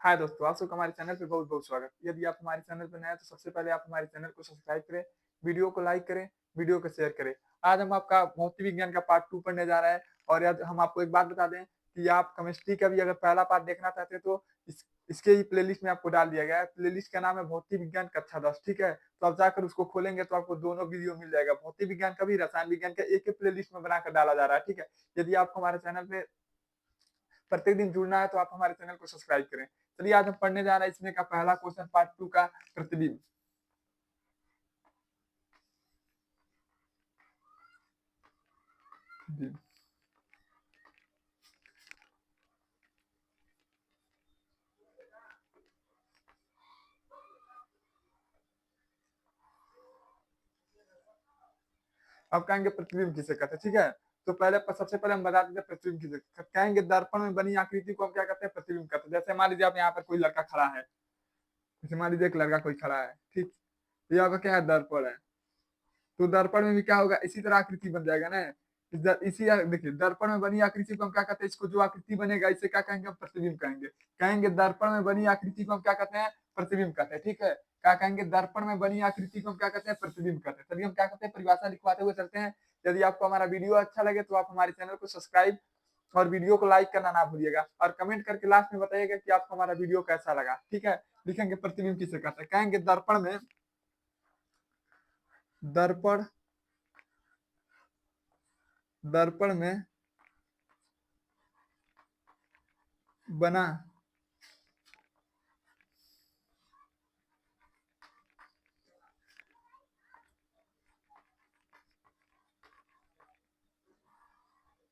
हाय दोस्तों, आप सबका हमारे चैनल पे बहुत-बहुत स्वागत। यदि आप हमारे चैनल पे नए हैं तो सबसे पहले आप हमारे चैनल को सब्सक्राइब करें, वीडियो को लाइक करें, वीडियो को शेयर करें। आज हम आपका भौतिक विज्ञान का पार्ट 2 पढ़ने जा रहे हैं और यद हम आपको एक बात बता दें कि आप केमिस्ट्री का भी अगर पहला पार्ट देखना चाहते हैं तो इसके ही प्लेलिस्ट में आपको डाल दिया गया है। प्लेलिस्ट का नाम है भौतिक विज्ञान कक्षा 10, ठीक है? तो आप जाकर उसको खोलेंगे तो आपको दोनों वीडियो मिल जाएगा। भौतिक विज्ञान का भी, रसायन विज्ञान का एक ही प्लेलिस्ट में बनाकर डाला जा रहा है, ठीक है? यदि आपको हमारे चैनल पे प्रत्येक दिन जुड़ना है तो आप हमारे चैनल को सब्सक्राइब करें। चलिए आज हम पढ़ने जा रहे हैं इसमें का पहला क्वेश्चन पार्ट 2 का प्रतिबिंब। जी। अब कहेंगे प्रतिबिंब किसे कहते हैं, ठीक है? तो सबसे पहले हम बता देते हैं प्रतिबिंब किसे कहेंगे। दर्पण में बनी आकृति को हम क्या कहते हैं? प्रतिबिंब कहते हैं। जैसे मान लीजिए आप यहाँ पर कोई लड़का खड़ा है, जैसे मान लीजिए एक लड़का कोई खड़ा है, ठीक? ये आपका क्या है? दर्पण है। तो दर्पण में भी क्या होगा? इसी तरह आकृति बन जाएगा ना। इसी देखिए, दर्पण में बनी आकृति को हम क्या कहते हैं? इसको जो आकृति बनेगा इसे क्या कहेंगे? हम प्रतिबिंब कहेंगे। कहेंगे दर्पण में बनी आकृति को हम क्या कहते हैं? प्रतिबिंब कहते हैं, ठीक है? क्या कहेंगे? दर्पण में बनी आकृति को हम क्या कहते हैं? प्रतिबिंब कहते हैं। तभी हम क्या कहते हैं? परिभाषा लिखवाते हुए चलते हैं। यदि आपको हमारा वीडियो अच्छा लगे तो आप हमारे चैनल को सब्सक्राइब और वीडियो को लाइक करना ना भूलिएगा और कमेंट करके लास्ट में बताइएगा कि आपको हमारा वीडियो कैसा लगा, ठीक है? लिखेंगे प्रतिबिंब किसे कहते हैं। कहेंगे दर्पण दर्पण में बना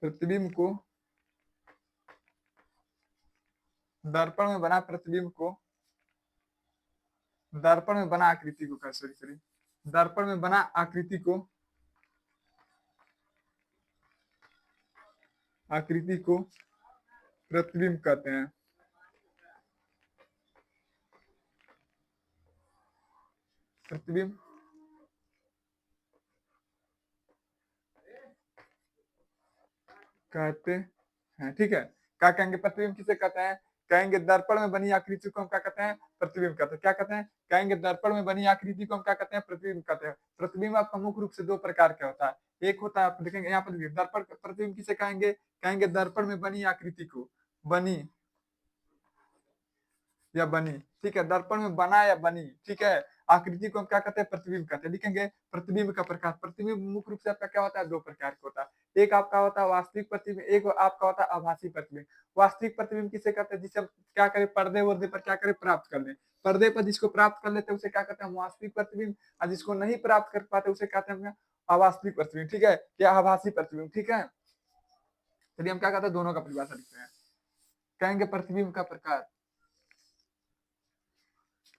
प्रतिबिंब को दर्पण में बना प्रतिबिंब को दर्पण में बना आकृति को सॉरी सॉरी दर्पण में बना आकृति को प्रतिबिंब कहते हैं। प्रतिबिंब कहते हैं, ठीक है? क्या कहेंगे? प्रतिबिंब किसे कहते हैं? कहेंगे दर्पण में बनी आकृति को हम क्या कहते हैं? प्रतिबिंब कहते हैं। क्या कहते हैं? कहेंगे दर्पण में बनी आकृति को हम क्या कहते हैं? प्रतिबिंब कहते हैं। प्रतिबिंब आपका मुख्य रूप से दो प्रकार का होता है। एक होता है, आप देखेंगे यहाँ पर दर्पण प्रतिबिंब किसे कहेंगे? कहेंगे दर्पण में बनी आकृति को, बनी या बनी, ठीक है? दर्पण में बना या बनी, ठीक है? आकृति को हम क्या कहते हैं? प्रतिबिंब कहते हैं। लिखेंगे प्रतिबिंब का प्रकार। प्रतिबिंब मुख्य रूप से आपका क्या होता है? दो प्रकार का होता है। एक आपका होता है वास्तविक प्रतिबिंब, एक आपका होता है आभासी प्रतिबिंब। वास्तविक प्रतिबिंब किसे कहते हैं? जिसे हम क्या करें? पर्दे वर्दे पर क्या करें? प्राप्त कर लें। पर्दे पर जिसको प्राप्त कर लेते हैं उसे क्या कहते हैं? वास्तविक प्रतिबिंब। और जिसको नहीं प्राप्त कर पाते उसे कहते हैं अवास्तविक प्रतिबिंब, ठीक है? या आभासी प्रतिबिंब, ठीक है? चलिए हम क्या कहते हैं? दोनों का परिभाषा लिखते हैं। कहेंगे प्रतिबिंब का प्रकार।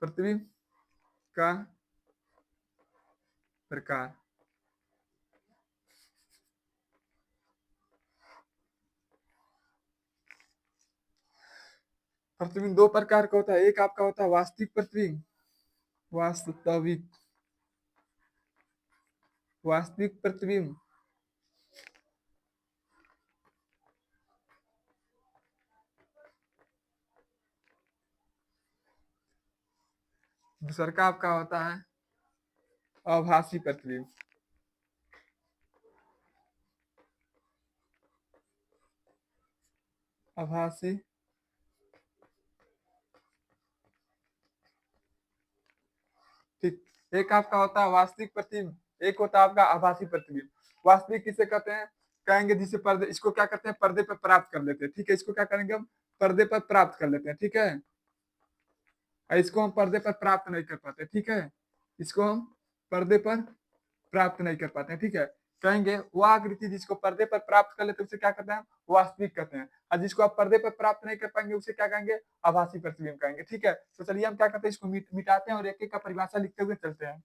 प्रतिबिंब का प्रकार प्रतिबिंब दो प्रकार का होता है। एक आपका होता है वास्तविक प्रतिबिंब, वास्तविक वास्तविक प्रतिबिंब, दूसरा का आपका होता है आभासी प्रतिबिंब। आभासी ठीक। एक आपका होता है वास्तविक प्रतिबिंब, एक होता है आपका आभासी प्रतिबिंब। वास्तविक किसे कहते हैं? कहेंगे जिसे पर्दे, इसको क्या करते हैं? पर्दे पर प्राप्त कर लेते हैं, ठीक है? इसको क्या करेंगे? हम पर्दे पर प्राप्त कर लेते हैं, ठीक है? और इसको हम पर्दे पर प्राप्त नहीं कर पाते, ठीक है? इसको हम पर्दे पर प्राप्त नहीं कर पाते हैं, ठीक है? कहेंगे वह आकृति जिसको पर्दे पर प्राप्त कर लेते हैं उसे क्या कहते हैं? वास्तविक कहते हैं। और जिसको आप पर्दे पर प्राप्त नहीं कर पाएंगे उसे क्या कहेंगे? आभासी प्रतिबिंब कहेंगे, ठीक है? तो चलिए हम क्या करते हैं? इसको मिटाते हैं और एक एक का परिभाषा लिखते हुए चलते हैं।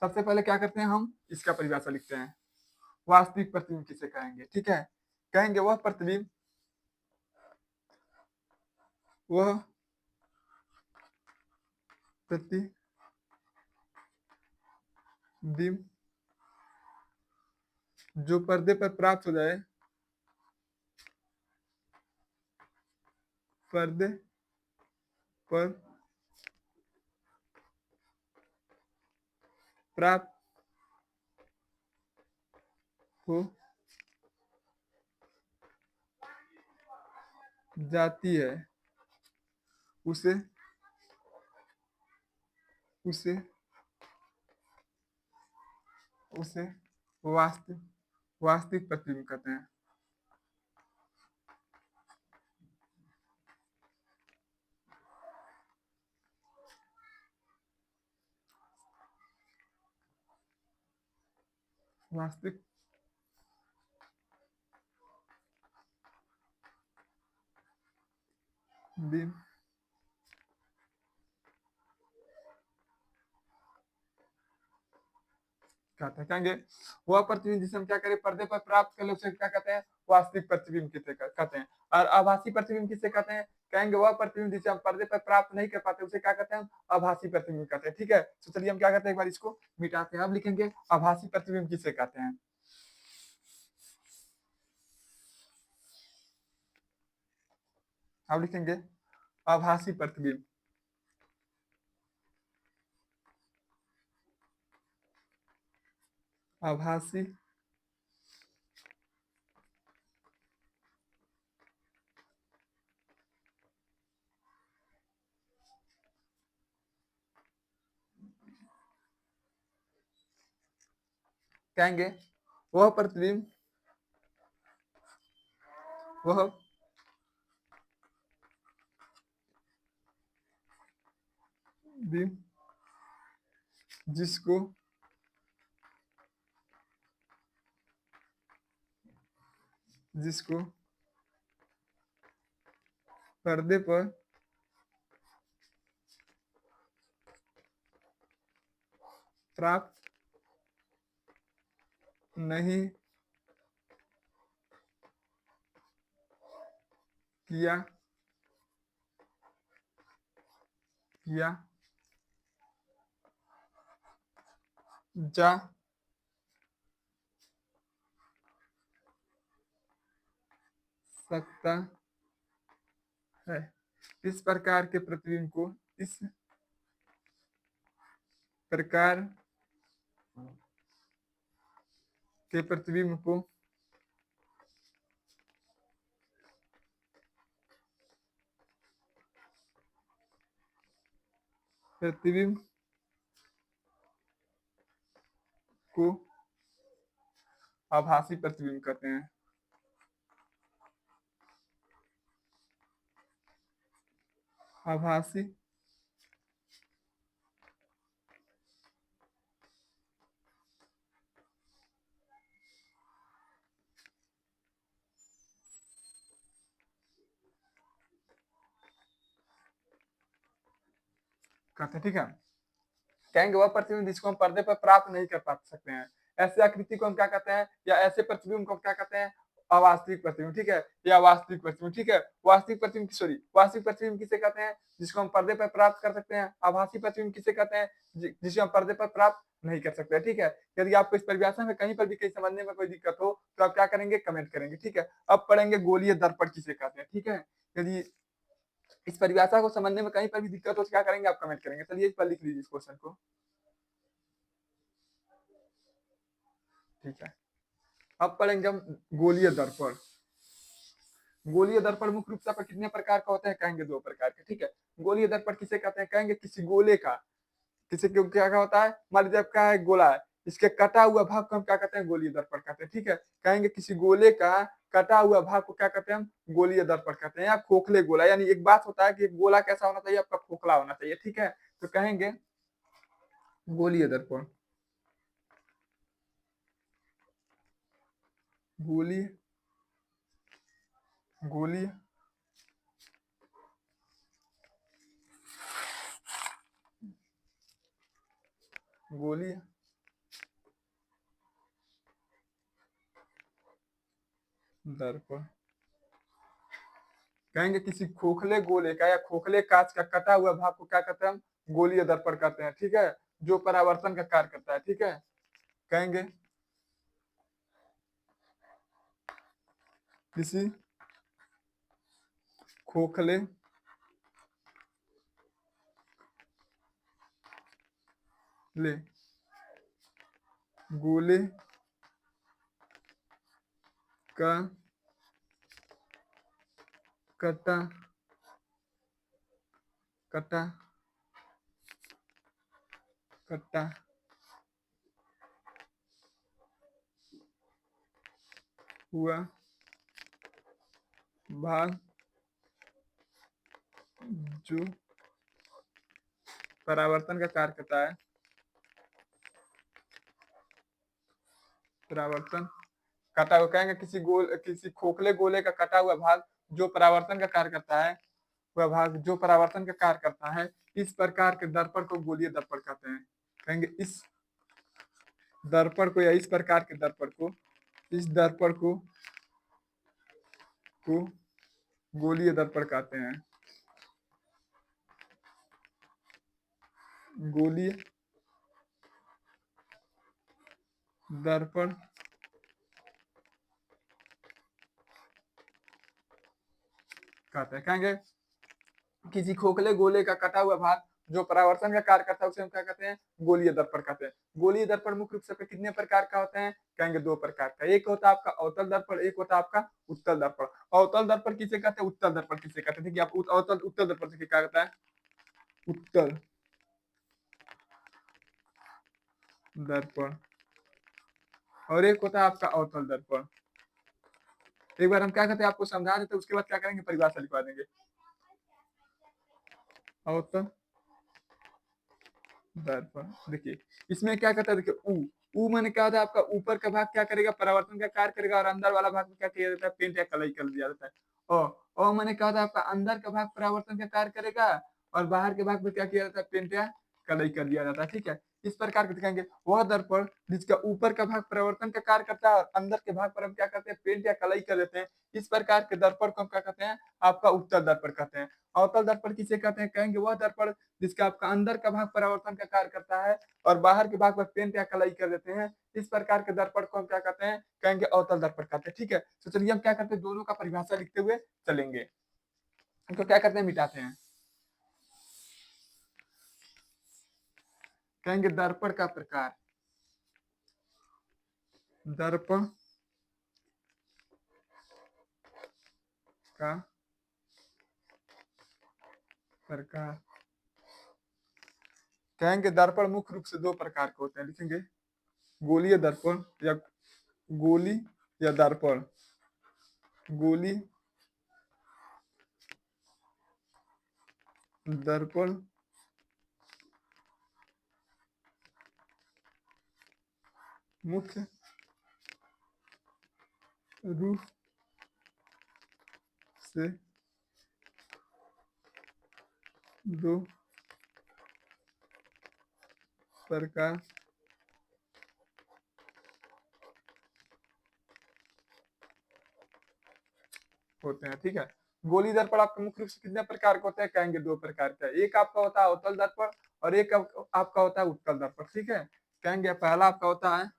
सबसे पहले क्या करते हैं? हम इसका परिभाषा लिखते हैं। वास्तविक प्रतिबिंब किसे कहेंगे, ठीक है? कहेंगे वह प्रतिबिंब, वह प्रतिबिंब जो पर्दे पर प्राप्त हो जाए, पर्दे पर प्राप्त हो जाती है उसे उसे उसे वास्तविक वास्तविक प्रतिबिंब कहते हैं। वास्तविक बिंब कहते हैं, कहेंगे वह प्रतिबिंब जिसे हम क्या करें पर्दे पर प्राप्त कर ले उसे क्या कहते हैं, वास्तविक प्रतिबिंब किसे कहते हैं। और आभासी प्रतिबिंब किसे कहते हैं, कहेंगे वह प्रतिबिंब जिसे हम पर्दे पर प्राप्त नहीं कर पाते उसे क्या कहते हैं, आभासी प्रतिबिंब कहते हैं। ठीक है, तो चलिए हम क्या करते हैं, एक बार इसको मिटाते हैं। अब लिखेंगे आभासी प्रतिबिंब किसे कहते हैं। अब लिखेंगे आभासी प्रतिबिंब। आभासी कहेंगे वह प्रतिबिंब वह बिंब जिसको जिसको पर्दे पर प्राप्त नहीं किया किया जा सकता है। इस प्रकार के प्रतिबिंब को इस प्रकार के प्रतिबिंब को प्रतिबिंब को आभासी प्रतिबिंब कहते हैं। आभासी कहते हैं। ठीक है, कहेंगे वह प्रतिबिंब जिसको हम पर्दे पर प्राप्त नहीं कर पा सकते हैं। ऐसे आकृति को हम क्या कहते हैं, या ऐसे प्रतिबिंब को हम क्या कहते हैं, अवास्तविक प्रतिबिंब। ठीक है, या वास्तविक प्रतिबिंब। ठीक है, वास्तविक प्रतिबिंब सॉरी वास्तविक प्रतिबिंब किसे कहते हैं, जिसको हम पर्दे पर प्राप्त कर सकते हैं। आभासी प्रतिबिंब किसे कहते हैं, जिसे हम पर्दे पर प्राप्त नहीं कर सकते। ठीक है, यदि आपको इस परिभाषा में कहीं पर भी कहीं समझने में कोई दिक्कत हो तो आप क्या करेंगे, कमेंट करेंगे। ठीक है, अब पढ़ेंगे गोलीय दर्पण किसे कहते हैं। ठीक है, यदि इस परिभाषा को समझने में कहीं पर भी दिक्कत हो तो क्या करेंगे, आप कमेंट करेंगे। चलिए इस पर लिख लीजिए इस क्वेश्चन को। ठीक है, अब पढ़ेंगे हम गोलीय दर्पण। गोलीय दर्पण मुख्य रूप से कितने प्रकार का होता है, कहेंगे दो प्रकार के। ठीक है, गोलीय दर्पण किसे कहते हैं, कहेंगे किसी गोले का किसी के क्या होता है, मान लीजिए आपका है गोला है, इसके कटा हुआ भाग को हम क्या कहते हैं, गोलीय दर्पण कहते हैं। ठीक है, कहेंगे किसी गोले का कटा हुआ भाग को क्या कहते हैं, हम गोलीय दर्पण कहते हैं। या खोखले गोला, यानी एक बात होता है कि गोला कैसा होना चाहिए, आपका खोखला होना चाहिए। ठीक है, तो कहेंगे गोलीय दर्पण। गोलीय गोलीय गोलीय दर्पण कहेंगे किसी खोखले गोले का या खोखले कांच का कटा हुआ भाग को क्या कहते हैं, हम गोलीय दर्पण कहते हैं। ठीक है, जो परावर्तन का कार्य करता है। ठीक है, कहेंगे किसी खोखले ले गोले का कटा कटा कटा हुआ भाग जो परावर्तन का कार्य करता है, परावर्तन कटा हुआ कहेंगे किसी खोखले गोले का कटा हुआ भाग जो परावर्तन का कार्य करता है, वह भाग जो परावर्तन का कार्य करता है, इस प्रकार के दर्पण को गोलीय दर्पण कहते हैं। कहेंगे इस दर्पण को या इस प्रकार के दर्पण को, इस दर्पण को गोलीय दर्पण कहते हैं। गोलीय दर्पण कहते हैं। कहेंगे किसी खोखले गोले का कटा हुआ भाग जो परावर्तन का कार्य करता है उसे हम क्या कहते हैं, गोलीय दर्पण कहते हैं। गोलीय दर्पण मुख्य रूप से कितने प्रकार का होते हैं, कहेंगे दो प्रकार का। एक होता है आपका अवतल दर्पण, एक होता है आपका उत्तल दर्पण। अवतल दर्पण किसे कहते हैं, उत्तल दर्पण किसे कहते हैं। देखिए आप उत्तल दर्पण से क्या कहता है, उत्तल दर्पण, और एक होता है आपका अवतल दर्पण। एक बार हम क्या कहते हैं आपको समझा देते, उसके बाद क्या करेंगे, परिभाषा लिखवा देंगे। अवतल दर्पण देखिए इसमें क्या कहता है, देखिए ऊ मैंने क्या होता है आपका ऊपर का भाग क्या करेगा, परावर्तन का कार्य करेगा, और अंदर वाला भाग में क्या किया जाता है, पेंट या कलई कर दिया जाता है। और मैंने क्या होता है आपका अंदर का भाग परावर्तन का कार्य करेगा और बाहर के भाग में क्या किया जाता है, पेंट या कलई कर दिया जाता है। ठीक है, इस प्रकार के दिखाएंगे वह दर्पण जिसका ऊपर का भाग परावर्तन का कार्य करता है और अंदर के भाग पर हम क्या करते हैं, पेंट या कलई कर देते हैं। इस प्रकार के दर्पण को हम क्या कहते हैं, आपका उत्तल दर्पण कहते हैं। अवतल दर्पण किसे कहते हैं, कहेंगे वह दर्पण जिसका आपका अंदर का भाग परावर्तन का कार्य करता है और बाहर के भाग पर पेंट या कलई कर देते हैं। इस प्रकार के दर्पण को हम क्या कहते हैं, कहेंगे अवतल दर्पण कहते हैं। ठीक है, तो चलिए हम क्या करते हैं, दोनों का परिभाषा लिखते हुए चलेंगे। तो क्या करते हैं, मिटाते हैं। कहेंगे दर्पण का प्रकार, दर्पण का प्रकार। कहेंगे दर्पण मुख्य रूप से दो प्रकार के होते हैं, लिखेंगे गोलीय दर्पण या गोली या दर्पण। गोली दर्पण मुख्य रूप से दो प्रकार होते हैं। ठीक है, गोली दर्पण आपका मुख्य रूप से कितने प्रकार के होते हैं, कहेंगे दो प्रकार का। एक आपका होता है अवतल दर्पण और एक आपका होता है उत्तल दर्पण। ठीक है, कहेंगे पहला आपका होता है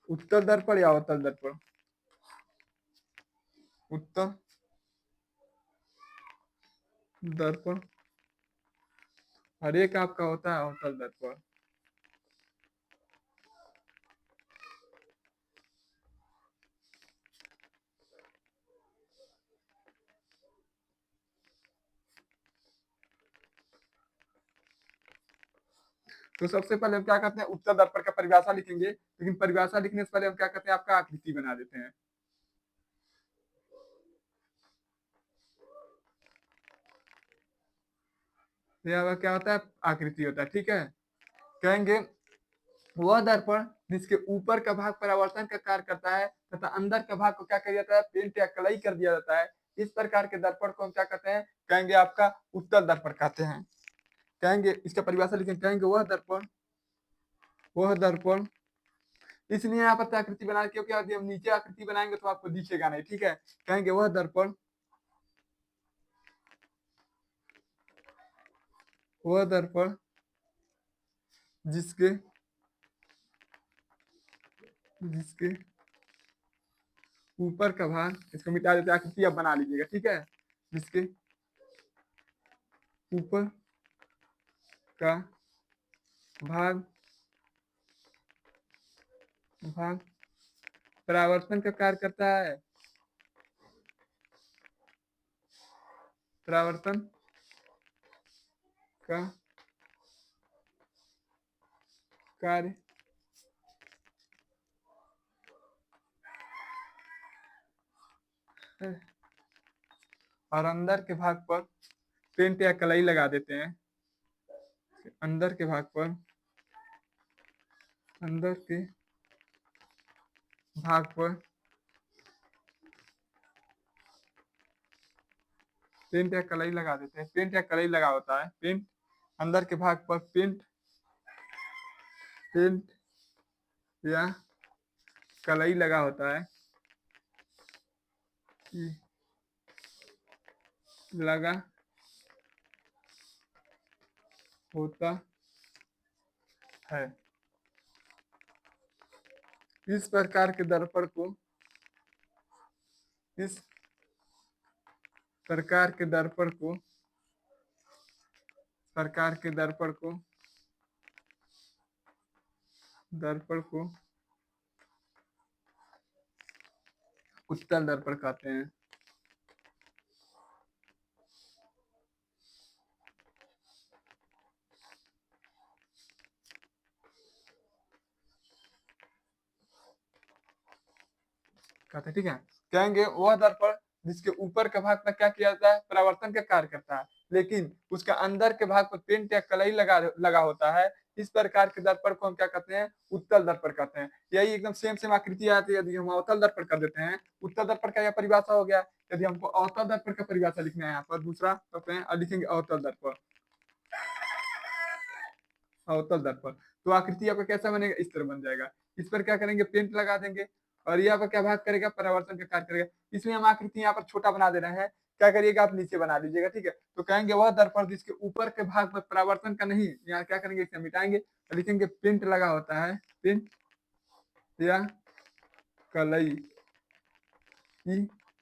उत्तल दर्पण या अवतल दर्पण, उत्तल दर्पण, और एक आपका होता है अवतल दर्पण। तो सबसे पहले हम क्या करते हैं, उत्तल दर्पण का परिभाषा लिखेंगे, लेकिन परिभाषा लिखने से पहले हम क्या करते हैं, आपका आकृति बना देते हैं। यह क्या होता है, आकृति होता है। ठीक है, कहेंगे वह दर्पण जिसके ऊपर का भाग परावर्तन का कार्य करता है तथा अंदर का भाग को क्या किया जाता है, पेंट या कलई कर दिया जाता है। इस प्रकार के दर्पण को हम क्या कहते हैं, कहेंगे आपका उत्तल दर्पण कहते हैं। कहेंगे इसका परिभाषा लिखेंगे, कहेंगे वह दर्पण इसलिए यहाँ पर आकृति बना, क्योंकि यदि हम नीचे आकृति बनाएंगे तो आपको दिखेगा नहीं। ठीक है, कहेंगे वह दर्पण जिसके जिसके ऊपर का भाग, इसको मिटा देते, आकृति अब बना लीजिएगा। ठीक है, जिसके ऊपर का भाग भाग परावर्तन का कार्य करता है। परावर्तन का कार्य है। और अंदर के भाग पर पेंट या कलई लगा देते हैं। अंदर के भाग पर अंदर के भाग पर पेंट या कलई लगा देते हैं। पेंट या कलई लगा होता है। पेंट अंदर के भाग पर पेंट पेंट या कलई लगा होता है। लगा होता है। इस प्रकार के दर्पण को इस प्रकार के दर्पण को प्रकार के दर्पण को उत्तल दर्पण कहते हैं। कहते हैं, ठीक है। कहेंगे वह दर्पण जिसके ऊपर के भाग पर क्या किया जाता है, परावर्तन का कार्य करता है, लेकिन उसका अंदर के भाग पर पेंट या कलई लगा होता है। इस प्रकार के दर्पण को हम क्या कहते हैं, उत्तल दर्पण कहते हैं। यही एकदम सेम सेम आकृति आती है। यदि हम अवतल दर्पण कर देते हैं, उत्तल दर्पण का यह परिभाषा हो गया। यदि हमको अवतल दर्पण का परिभाषा लिखना है यहाँ पर दूसरा करते हैं और लिखेंगे अवतल दर्पण। अवतल दर्पण तो आकृति आपका कैसा बनेगा, इस तरह बन जाएगा। इस पर क्या करेंगे, पेंट लगा देंगे और यहाँ पर क्या भाग करेगा, परावर्तन का कार्य करेगा। इसमें हम आकृति यहाँ पर छोटा बना दे रहे हैं। क्या करिएगा, आप नीचे बना लीजिएगा, ठीक है। तो कहेंगे वह दर्पण जिसके ऊपर के भाग पर परावर्तन का नहीं, यहाँ क्या करेंगे, इसे मिटाएंगे और लिखेंगे पेंट लगा होता है। पेंट या कलई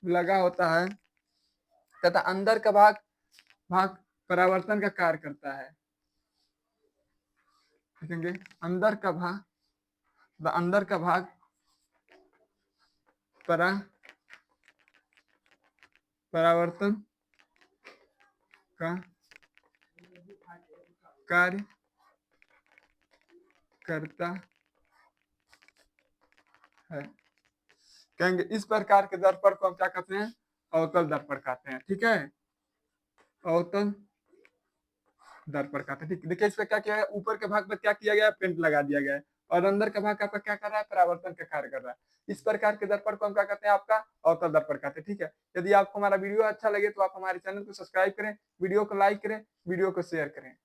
लगा होता है तथा अंदर का भाग परावर्तन का कार्य करता है। लिखेंगे अंदर का भाग परावर्तन का कार्य करता है। कहेंगे इस प्रकार के दर्पण को हम क्या कहते हैं, अवतल दर्पण कहते हैं, ठीक है। अवतल दर्पण कहते हैं, ठीक। देखिए इसमें क्या किया है, ऊपर के भाग पर क्या किया गया है, पेंट लगा दिया गया है और अंदर का भाग आपका क्या कर रहा है, परावर्तन का कार्य कर रहा है। इस प्रकार के दर्पण को हम क्या कहते हैं, आपका अवतल दर्पण कहते हैं, ठीक है। यदि आपको हमारा वीडियो अच्छा लगे तो आप हमारे चैनल को सब्सक्राइब करें, वीडियो को लाइक करें, वीडियो को शेयर करें।